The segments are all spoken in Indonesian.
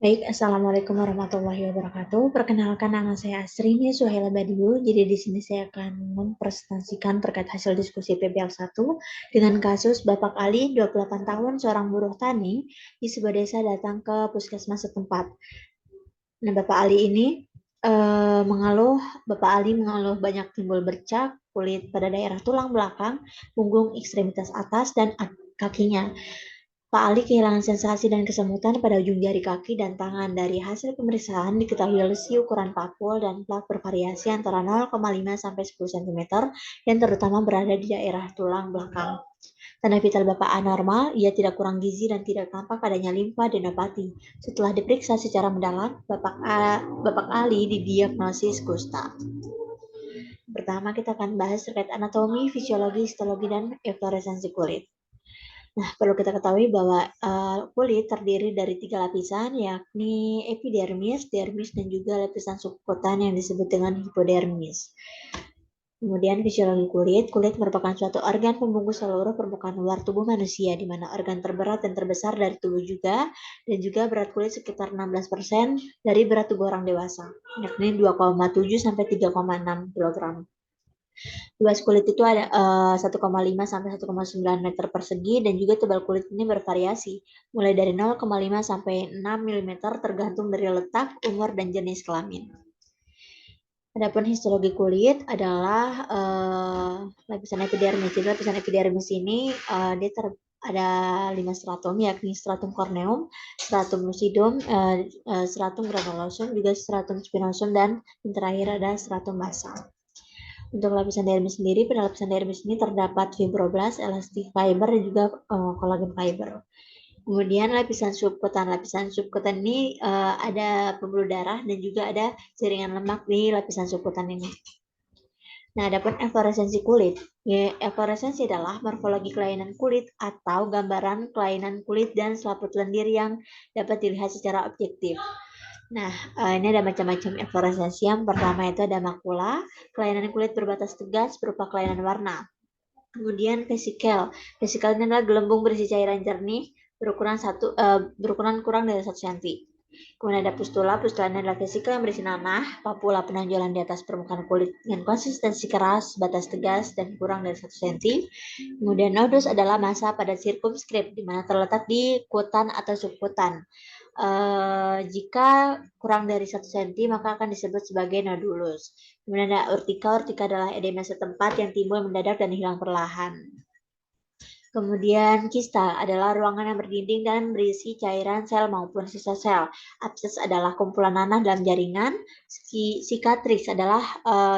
Baik, Assalamualaikum warahmatullahi wabarakatuh. Perkenalkan, nama saya Asrini Suhaila Badiu. Jadi di sini saya akan mempresentasikan terkait hasil diskusi PBL 1 dengan kasus Bapak Ali, 28 tahun, seorang buruh tani di sebuah desa datang ke puskesmas setempat. Nah, mengeluh, Bapak Ali mengeluh banyak timbul bercak kulit pada daerah tulang belakang, punggung, ekstremitas atas, dan kakinya. Pak Ali kehilangan sensasi dan kesemutan pada ujung jari kaki dan tangan. Dari hasil pemeriksaan diketahui lesi ukuran papul dan plak bervariasi antara 0,5 sampai 10 cm yang terutama berada di daerah tulang belakang. Tanda vital Bapak anormal, ia tidak kurang gizi dan tidak tampak adanya limfadenopati. Setelah diperiksa secara mendalam, Bapak Ali didiagnosis kusta. Pertama, kita akan bahas terkait anatomi, fisiologi, histologi, dan efloresensi kulit. Nah, perlu kita ketahui bahwa kulit terdiri dari 3 lapisan, yakni epidermis, dermis, dan juga lapisan subkutan yang disebut dengan hipodermis. Kemudian fisiologi kulit. Kulit merupakan suatu organ pembungkus seluruh permukaan luar tubuh manusia, di mana organ terberat dan terbesar dari tubuh juga, dan juga berat kulit sekitar 16% dari berat tubuh orang dewasa, yakni 2,7 sampai 3,6 kg. Luas kulit itu ada 1,5 sampai 1,9 meter persegi, dan juga tebal kulit ini bervariasi, mulai dari 0,5 sampai 6 mm tergantung dari letak, umur, dan jenis kelamin. Adapun histologi kulit adalah lapisan epidermis. Jadi lapisan epidermis ini dia ada 5 stratum, yakni stratum corneum, stratum lucidum, stratum granulosum, juga stratum spinosum, dan yang terakhir ada stratum basal. Untuk lapisan dermis sendiri, pada lapisan dermis ini terdapat fibroblast, elastic fiber, dan juga collagen fiber. Kemudian lapisan subkutan. Lapisan subkutan ini ada pembuluh darah dan juga ada jaringan lemak di lapisan subkutan ini. Nah, adapun efloresensi kulit. Ya, efloresensi adalah morfologi kelainan kulit atau gambaran kelainan kulit dan selaput lendir yang dapat dilihat secara objektif. Nah, ini ada macam-macam efloresensi. Yang pertama itu ada makula, kelainan kulit berbatas tegas berupa kelainan warna. Kemudian vesikel. Vesikel ini adalah gelembung berisi cairan jernih berukuran kurang dari 1 cm. Kemudian ada pustula. Pustula ini adalah vesikel yang berisi nanah, papula penonjolan di atas permukaan kulit dengan konsistensi keras, batas tegas, dan kurang dari 1 cm. Kemudian nodus adalah massa pada sirkumskrip, di mana terletak di kutan atau subkutan. Jika kurang dari 1 cm maka akan disebut sebagai nodulus. Kemudian ada urtika. Urtika adalah edema setempat yang timbul mendadak dan hilang perlahan. Kemudian kista adalah ruangan yang berdinding dan berisi cairan sel maupun sisa sel. Abses adalah kumpulan nanah dalam jaringan. Sikatris adalah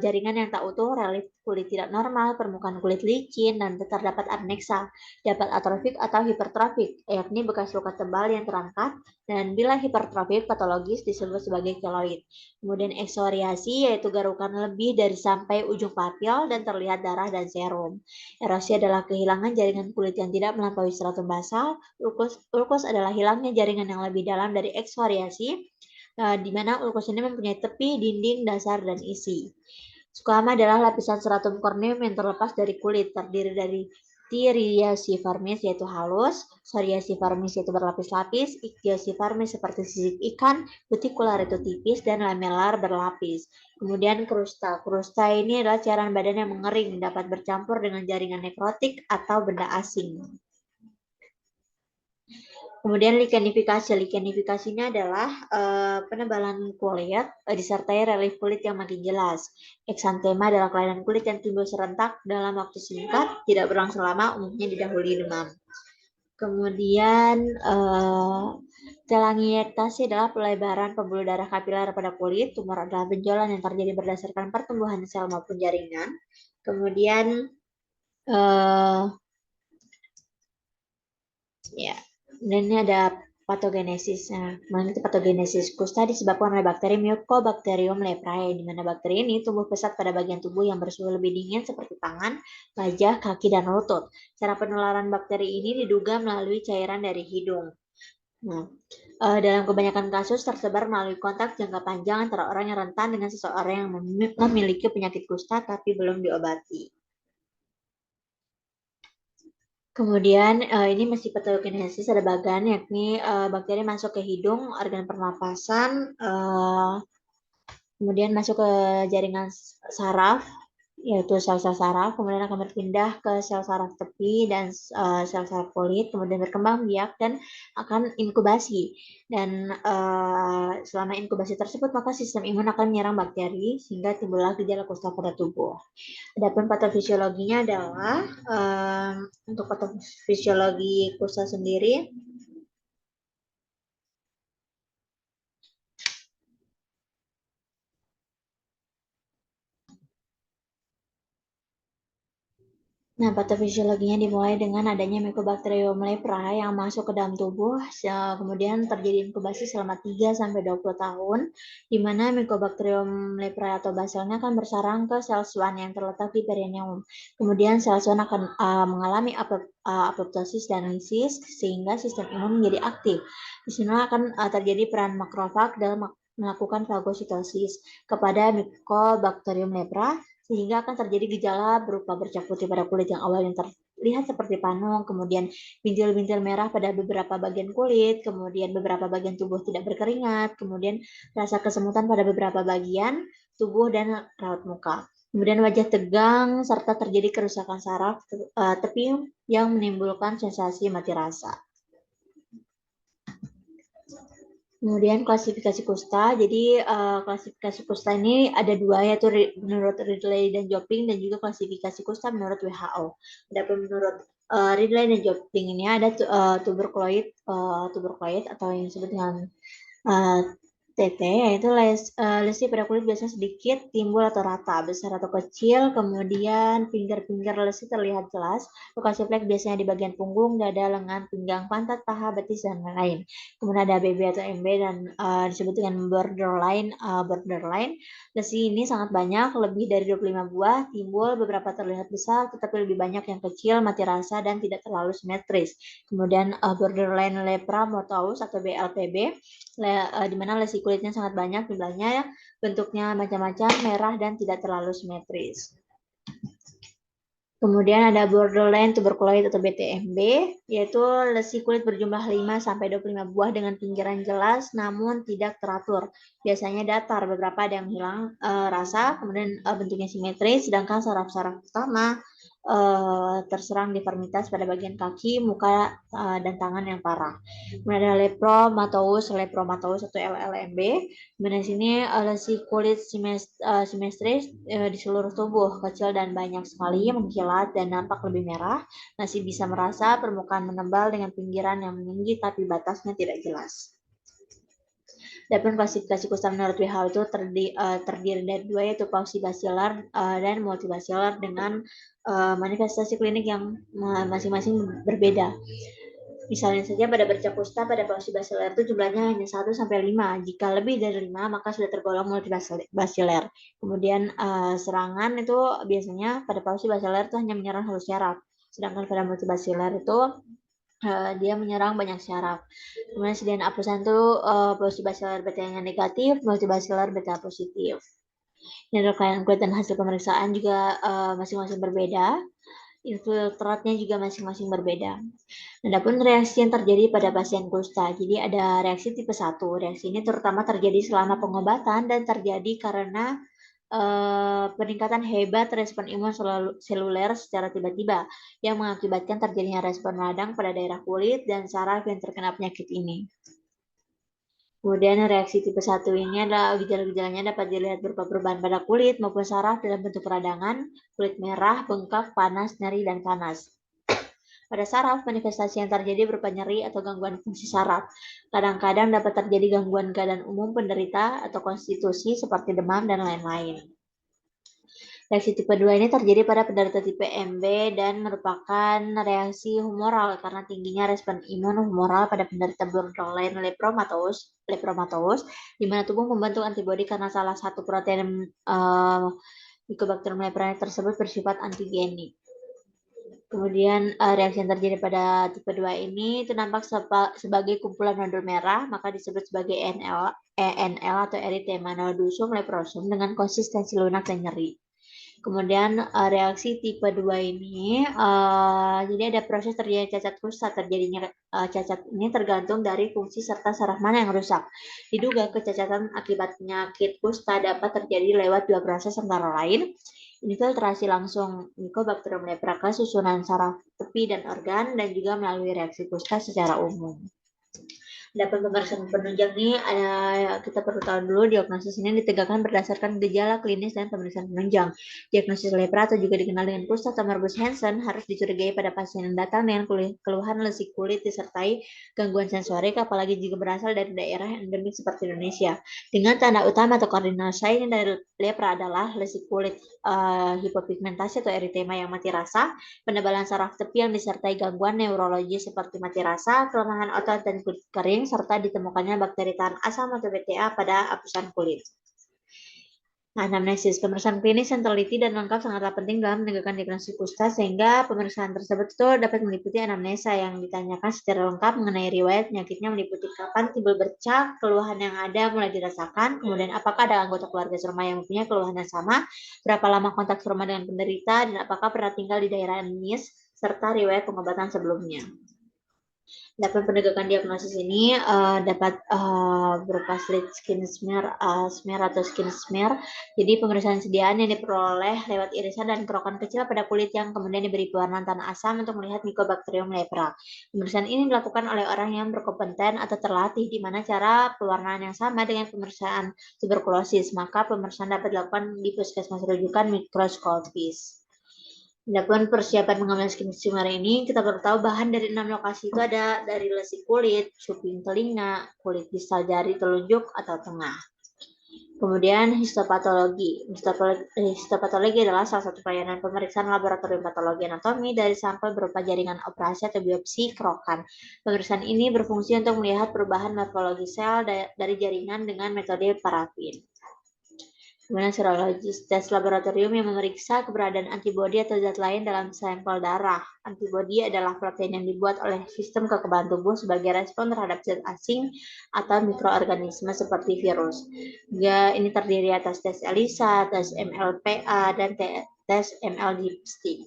jaringan yang tak utuh, relief kulit tidak normal, permukaan kulit licin, dan terdapat aneksa. Dapat atrofik atau hipertrofik, yakni bekas luka tebal yang terangkat, dan bila hipertrofik patologis disebut sebagai keloid. Kemudian eksoriasi, yaitu garukan lebih dari sampai ujung papil dan terlihat darah dan serum. Erosi adalah kehilangan jaringan kulit yang tidak melampaui stratum basal. Ulkus adalah hilangnya jaringan yang lebih dalam dari eksfoliasi, di mana ulkus ini mempunyai tepi, dinding, dasar, dan isi. Squama adalah lapisan stratum corneum yang terlepas dari kulit, terdiri dari tiriasiformis yaitu halus, psoriasiformis yaitu berlapis-lapis, ichthyosiformis seperti sisik ikan, cuticular itu tipis, dan lamellar berlapis. Kemudian krusta. Krusta ini adalah cairan badan yang mengering, dapat bercampur dengan jaringan nekrotik atau benda asing. Kemudian likenifikasi. Likenifikasinya adalah penebalan kulit disertai relief kulit yang makin jelas. Eksantema adalah kelainan kulit yang timbul serentak dalam waktu singkat, tidak berlangsung lama, umumnya didahului demam. Kemudian telangiektasi adalah pelebaran pembuluh darah kapiler pada kulit. Tumor adalah benjolan yang terjadi berdasarkan pertumbuhan sel maupun jaringan. Kemudian dan ini ada patogenesis. Nah, mengenai patogenesis kusta disebabkan oleh bakteri Mycobacterium leprae, di mana bakteri ini tumbuh pesat pada bagian tubuh yang bersuhu lebih dingin seperti tangan, wajah, kaki, dan lutut. Cara penularan bakteri ini diduga melalui cairan dari hidung. Nah, dalam kebanyakan kasus tersebar melalui kontak jangka panjang antara orang yang rentan dengan seseorang yang memiliki penyakit kusta tapi belum diobati. Kemudian ini masih patogenesis, ada bagan, yakni bakteri masuk ke hidung, organ pernapasan, kemudian masuk ke jaringan saraf, yaitu sel-sel saraf, kemudian akan berpindah ke sel saraf tepi dan sel saraf kulit, kemudian berkembang biak dan akan inkubasi. Dan selama inkubasi tersebut, maka sistem imun akan menyerang bakteri sehingga timbullah gejala kusta pada tubuh. Adapun patofisiologinya adalah untuk patofisiologi kusta sendiri, nah, patofisiologinya dimulai dengan adanya Mycobacterium leprae yang masuk ke dalam tubuh, kemudian terjadi inkubasi selama 3-20 tahun, di mana Mycobacterium leprae atau baselnya akan bersarang ke sel swan yang terletak di perineum. Kemudian sel swan akan mengalami apoptosis dan lisis, sehingga sistem imun menjadi aktif. Di sini akan terjadi peran makrofag dalam melakukan fagositosis kepada Mycobacterium leprae, sehingga akan terjadi gejala berupa bercak putih pada kulit yang awalnya terlihat seperti panung, kemudian bintil-bintil merah pada beberapa bagian kulit, kemudian beberapa bagian tubuh tidak berkeringat, kemudian rasa kesemutan pada beberapa bagian tubuh dan raut muka. Kemudian wajah tegang, serta terjadi kerusakan saraf tepi yang menimbulkan sensasi mati rasa. Kemudian klasifikasi kusta, jadi klasifikasi kusta ini ada dua, yaitu menurut Ridley dan Jopping, dan juga klasifikasi kusta menurut WHO. Adapun menurut Ridley dan Jopping ini ada tuberkuloid atau yang disebut dengan TT, yaitu lesi pada kulit biasanya sedikit, timbul atau rata, besar atau kecil, kemudian pinggir-pinggir lesi terlihat jelas, lokasi flek biasanya di bagian punggung, dada, lengan, pinggang, pantat, paha, betis, dan lain-lain. Kemudian ada BB atau MB dan disebut dengan borderline. Lesi ini sangat banyak, lebih dari 25 buah, timbul, beberapa terlihat besar, tetapi lebih banyak yang kecil, mati rasa, dan tidak terlalu simetris. Kemudian borderline lepramotosis atau BLPB, di mana lesi kulitnya sangat banyak jumlahnya, bentuknya macam-macam, merah, dan tidak terlalu simetris. Kemudian ada borderline tuberculosis atau BTMB, yaitu lesi kulit berjumlah 5-25 buah dengan pinggiran jelas namun tidak teratur. Biasanya datar, beberapa ada yang hilang rasa, kemudian bentuknya simetris, sedangkan saraf-saraf utama terserang deformitas pada bagian kaki, muka, dan tangan yang parah. Kemudian ada lepromatosis atau LLMB. Kemudian sini lesi kulit simetris di seluruh tubuh, kecil dan banyak sekali, mengkilat dan nampak lebih merah. Masih bisa merasa permukaan menebal dengan pinggiran yang meninggi tapi batasnya tidak jelas. Adapun klasifikasi kusta menurut WHO itu terdiri dari dua, yaitu paucibacillar dan multibacillar dengan manifestasi klinik yang masing-masing berbeda. Misalnya saja pada bercak kusta pada paucibacillar itu jumlahnya hanya 1-5. Jika lebih dari 5 maka sudah tergolong multibacillar. Kemudian serangan itu biasanya pada paucibacillar itu hanya menyerang satu syaraf. Sedangkan pada multibacillar itu dia menyerang banyak syaraf. Kemudian sediaan apusan itu paucibacillar beta yang negatif, multibacillar beta positif. Ini adalah kulit dan hasil pemeriksaan juga masing-masing berbeda. Infiltratnya juga masing-masing berbeda. Adapun reaksi yang terjadi pada pasien kusta, jadi ada reaksi tipe 1. Reaksi ini terutama terjadi selama pengobatan dan terjadi karena peningkatan hebat respon imun seluler secara tiba-tiba yang mengakibatkan terjadinya respon radang pada daerah kulit dan saraf yang terkena penyakit ini. Kemudian reaksi tipe 1 ini adalah gejala-gejalanya dapat dilihat berupa perubahan pada kulit maupun saraf dalam bentuk peradangan, kulit merah, bengkak, panas, nyeri, dan panas. Pada saraf, manifestasi yang terjadi berupa nyeri atau gangguan fungsi saraf. Kadang-kadang dapat terjadi gangguan keadaan umum penderita atau konstitusi seperti demam dan lain-lain. Reaksi tipe 2 ini terjadi pada penderita tipe MB dan merupakan reaksi humoral karena tingginya respon imun humoral pada penderita borderline lepromatosis, di mana tubuh membentuk antibodi karena salah satu protein Mycobacterium leprae tersebut bersifat antigenik. Kemudian reaksi yang terjadi pada tipe 2 ini itu nampak sebagai kumpulan nodul merah, maka disebut sebagai ENL atau erythema nodosum leprosum dengan konsistensi lunak dan nyeri. Kemudian reaksi tipe 2 ini, jadi ada proses terjadinya cacat kusta. Terjadinya cacat ini tergantung dari fungsi serta saraf mana yang rusak. Diduga kecacatan akibat penyakit kusta dapat terjadi lewat dua proses antara lain infiltrasi langsung Mycobacterium leprae ke susunan saraf tepi dan organ dan juga melalui reaksi kusta secara umum. Dapat pemeriksaan penunjang nih, kita perlu tahu dulu diagnosis ini ditegakkan berdasarkan gejala klinis dan pemeriksaan penunjang. Diagnosis lepra atau juga dikenal dengan kusta atau morbus Hansen harus dicurigai pada pasien yang datang dengan keluhan lesi kulit disertai gangguan sensorik, apalagi jika berasal dari daerah endemik seperti Indonesia. Dengan tanda utama atau cardinal sign dari lepra adalah lesi kulit, hipopigmentasi atau eritema yang mati rasa, penebalan saraf tepi yang disertai gangguan neurologi seperti mati rasa, kelemahan otot dan kulit kering, serta ditemukannya bakteri tahan asam atau BTA pada apusan kulit. Nah, anamnesis, pemeriksaan klinis yang teliti dan lengkap sangatlah penting dalam menegakkan diagnosis kusta, sehingga pemeriksaan tersebut itu dapat meliputi anamnesa yang ditanyakan secara lengkap mengenai riwayat penyakitnya, meliputi kapan timbul bercak, keluhan yang ada mulai dirasakan, kemudian apakah ada anggota keluarga serumah yang mempunyai keluhan yang sama, berapa lama kontak serumah dengan penderita, dan apakah pernah tinggal di daerah endemis, serta riwayat pengobatan sebelumnya. Dapat penegakan diagnosis ini dapat berupa skin smear atau skin smear. Jadi pemeriksaan sediaan yang diperoleh lewat irisan dan kerokan kecil pada kulit yang kemudian diberi pewarnaan tanah asam untuk melihat Mycobacterium leprae. Pemeriksaan ini dilakukan oleh orang yang berkompeten atau terlatih, di mana cara pewarnaan yang sama dengan pemeriksaan tuberkulosis. Maka pemeriksaan dapat dilakukan di puskesmas rujukan mikroskopis. Adapun persiapan mengambil skin smear ini, kita perlu tahu bahan dari 6 lokasi itu ada dari lesi kulit, cuping telinga, kulit distal jari telunjuk atau tengah. Kemudian histopatologi. Histopatologi adalah salah satu pelayanan pemeriksaan laboratorium patologi anatomi dari sampel berupa jaringan operasi atau biopsi kerokan. Pemeriksaan ini berfungsi untuk melihat perubahan morfologi sel dari jaringan dengan metode parafin. Kemudian serologis, tes laboratorium yang memeriksa keberadaan antibodi atau zat lain dalam sampel darah. Antibodi adalah protein yang dibuat oleh sistem kekebalan tubuh sebagai respon terhadap zat asing atau mikroorganisme seperti virus. Ini terdiri atas tes ELISA, tes MLPA, dan tes ML dipstick.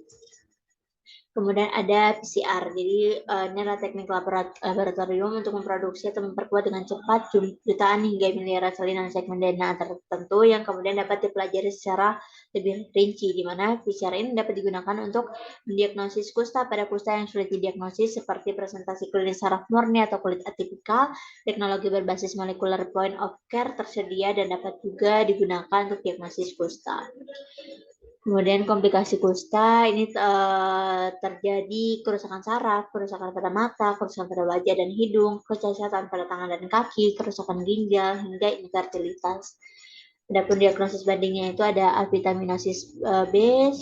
Kemudian ada PCR, jadi ini adalah teknik laboratorium untuk memproduksi atau memperkuat dengan cepat jutaan hingga miliaran salinan segmen DNA tertentu yang kemudian dapat dipelajari secara lebih rinci, di mana PCR ini dapat digunakan untuk mendiagnosis kusta pada kusta yang sulit didiagnosis seperti presentasi klinis saraf murni atau kulit atipikal. Teknologi berbasis molekular point of care tersedia dan dapat juga digunakan untuk diagnosis kusta. Kemudian komplikasi kusta ini terjadi kerusakan saraf, kerusakan pada mata, kerusakan pada wajah dan hidung, kecacatan pada tangan dan kaki, kerusakan ginjal, hingga infertilitas. Adapun diagnosis bandingnya itu ada avitaminosis B,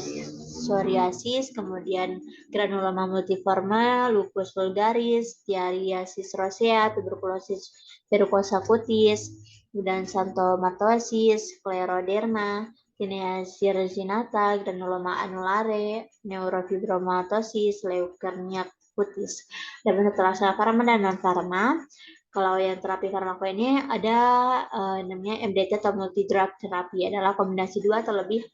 psoriasis, kemudian granuloma multiforme, lupus vulgaris, diariasis rosea, tuberkulosis verrucosa cutis, dan xanthomatosis, scleroderma, tinea circinata, granuloma annulare, neurofibromatosis, leukemia cutis. Dan setelah farma dan non farma, kalau yang terapi farmako ini ada namanya MDT atau multi drug therapy, adalah kombinasi 2 atau lebih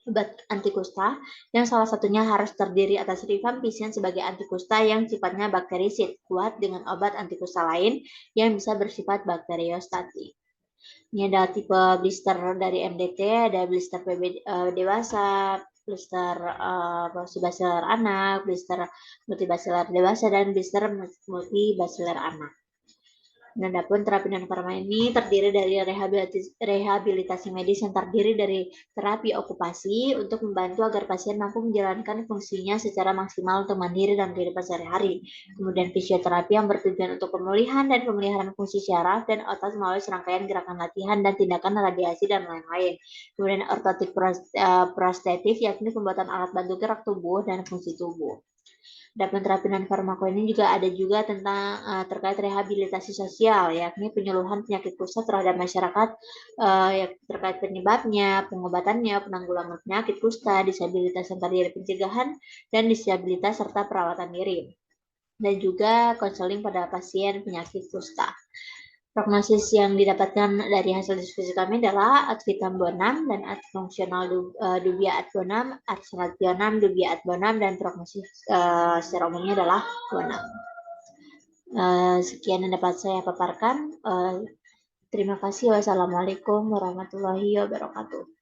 obat anti kusta yang salah satunya harus terdiri atas rifampicin sebagai anti kusta yang sifatnya bakterisid kuat dengan obat anti kusta lain yang bisa bersifat bakteriostatik. Ini ada tipe blister dari MDT, ada blister PB dewasa, blister multibasilar anak, blister multibasilar dewasa, dan blister multibasilar anak. Dan adapun terapi non farma ini terdiri dari rehabilitasi medis yang terdiri dari terapi okupasi untuk membantu agar pasien mampu menjalankan fungsinya secara maksimal untuk mandiri dalam kehidupan sehari-hari. Kemudian fisioterapi yang bertujuan untuk pemulihan dan pemeliharaan fungsi syaraf dan otot melalui serangkaian gerakan latihan dan tindakan radiasi dan lain-lain. Kemudian ortotik prostetif yakni pembuatan alat bantu gerak tubuh dan fungsi tubuh. Adapun terapi non farmako ini juga ada juga tentang terkait rehabilitasi sosial, yakni penyuluhan penyakit kusta terhadap masyarakat terkait penyebabnya, pengobatannya, penanggulangan penyakit kusta, disabilitas yang terdiri pencegahan dan disabilitas serta perawatan diri, dan juga konseling pada pasien penyakit kusta. Prognosis yang didapatkan dari hasil diskusi kami adalah ad vitam bonum dan ad fungsional dubia ad bonum, ad rationem dubia ad bonum, dan prognosis secara umumnya adalah bonum. Sekian yang dapat saya paparkan. Terima kasih. Wassalamualaikum warahmatullahi wabarakatuh.